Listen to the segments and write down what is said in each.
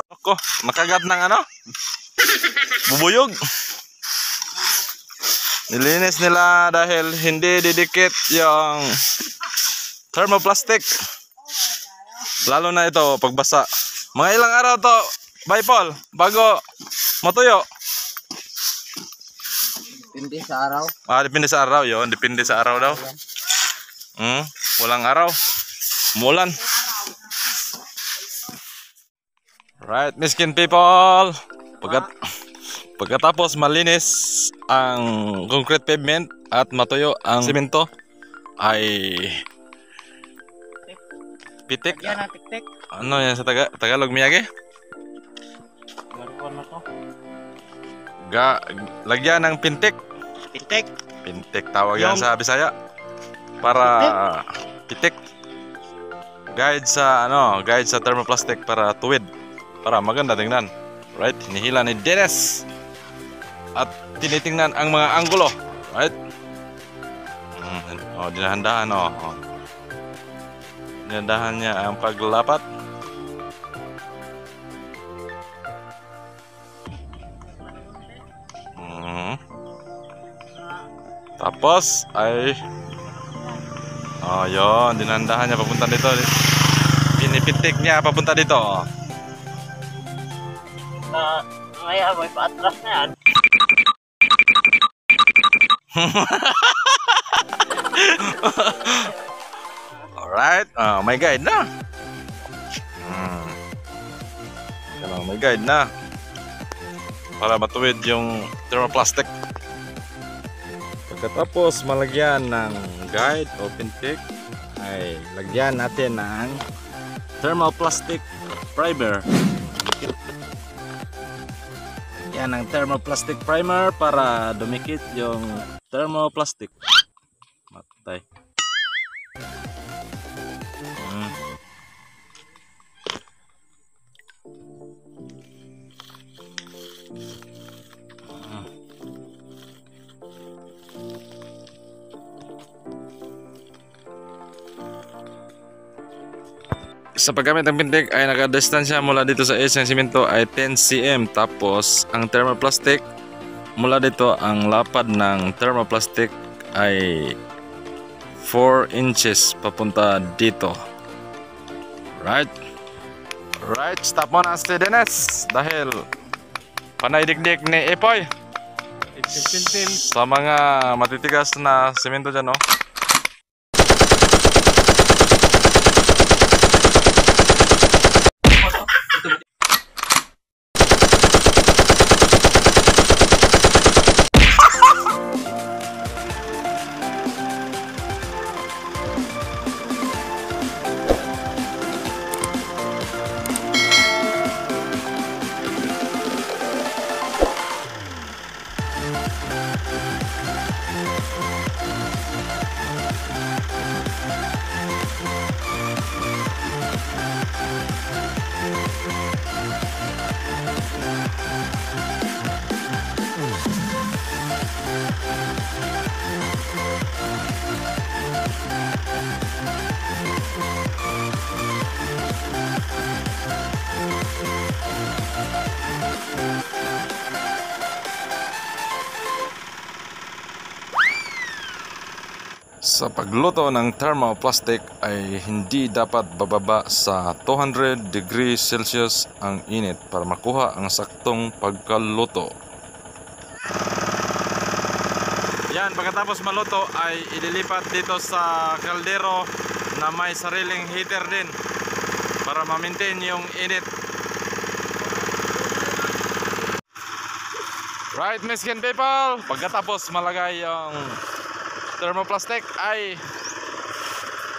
Ako, nakagat ng ano? Bubuyog. Nilinis nila dahil hindi didikit yung thermoplastic. Lalo na ito pagbasa. Mga ilang araw to, Paul, bago matuyo. Depende sa araw. Depende sa araw yun. Depende sa araw daw. Walang araw. Mulan. Right, miskin people. Pagkatapos malinis ang concrete pavement at matuyo ang simento ay pitik. Yan ang tiktik. Ano yan sa Tagalog, Miyagi? Garpon na to. Lagyan ng pintik. Pitik. Pintik tawag yan sa Bisaya. Para pitik. Guide sa thermoplastic para tuwid. Para maganda tingnan. Right? Hinihila ni Dennis. At tinitingnan ang mga anggulo. Right? Dinahandahan Dinahandahan niya ang paglapat. Tapos ay yun, dinandahan niya papunta dito. Pinipitik niya papunta dito. Ngayon, may paatras na yan. Alright, may guide na. May guide na. Para matuwid yung thermoplastic. Pagkatapos malagyan ng guide o pintik, ay lagyan natin ng thermoplastic primer. Yan ang thermoplastic primer para dumikit yung thermoplastic. Matay. Sa paggamit ng pintik ay nakadistansya mula dito sa edge ng simento ay 10 cm. Tapos ang thermoplastic mula dito, ang lapad ng thermoplastic ay 4 inches papunta dito. Right? Right, stop mo na si Dennis dahil panay dikdik ni Epoy sa mga matitigas na simento dyan, no? Sa pagluto ng thermoplastic ay hindi dapat bababa sa 200 degrees Celsius ang init para makuha ang saktong pagkaluto. Yan, pagkatapos maluto ay ililipat dito sa kaldero na may sariling heater din para ma-maintain yung init. Right, miskin people, pagkatapos malagay yung thermoplastic ay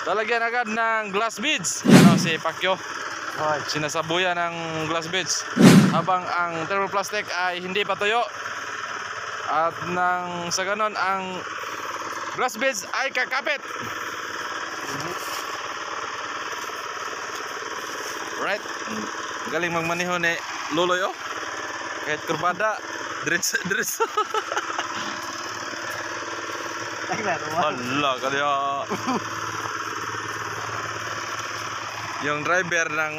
lalagyan agad ng glass beads. Si Pacquiao sinasabuyan ng glass beads habang ang thermoplastic ay hindi pa tuyo, at nang sa ganon ang glass beads ay kakapit. Right, galing magmaneho ni Luloy, kahit kurbada dress. Hala kaya yung driver ng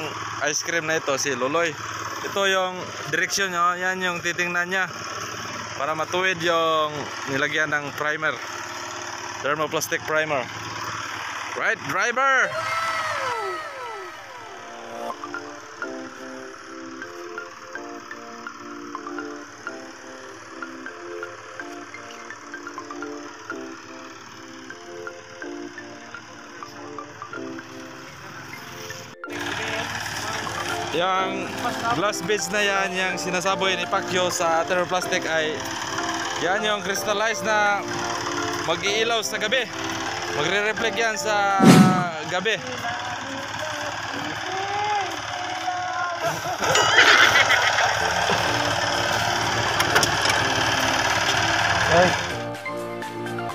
ice cream na ito, si Loloy. Ito yung direksyon nyo, yan yung titingnan niya para matuwid yung nilagyan ng primer, thermoplastic primer. Right, driver! Yang glass beads na yan, yung sinasaboy ni Pacquiao sa thermoplastic ay yan yung crystallized na mag-iilaw sa gabi. Magre-reflect yan sa gabi.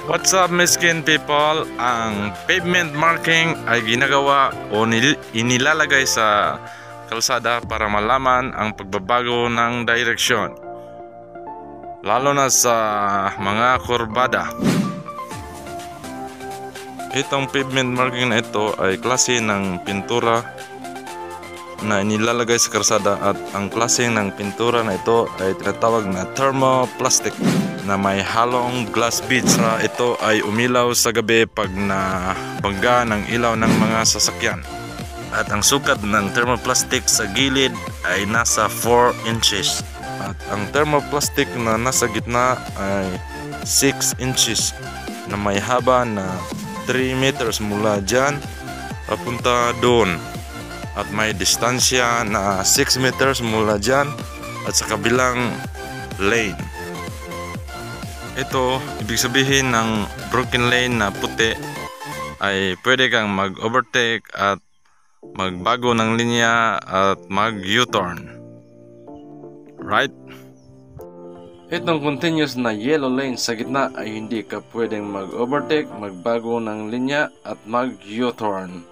What's up, miskin people? Ang pavement marking ay ginagawa o inilalagay sa kalsada para malaman ang pagbabago ng direksyon, lalo na sa mga kurbada. Itong pavement marking na ito ay klase ng pintura na inilalagay sa kalsada, at ang klase ng pintura na ito ay tinatawag na thermoplastic na may halong glass beads. Ito ay umilaw sa gabi pag nabangga ng ilaw ng mga sasakyan. At ang sukat ng thermoplastic sa gilid ay nasa 4 inches. At ang thermoplastic na nasa gitna ay 6 inches na may haba na 3 meters mula dyan papunta doon. At may distansya na 6 meters mula dyan at sa kabilang lane. Ito, ibig sabihin ng broken lane na puti ay pwede kang mag-overtake at magbago ng linya at mag-U-turn. Right? Itong continuous na yellow lane sa gitna ay hindi ka pwedeng mag-overtake, magbago ng linya at mag-U-turn.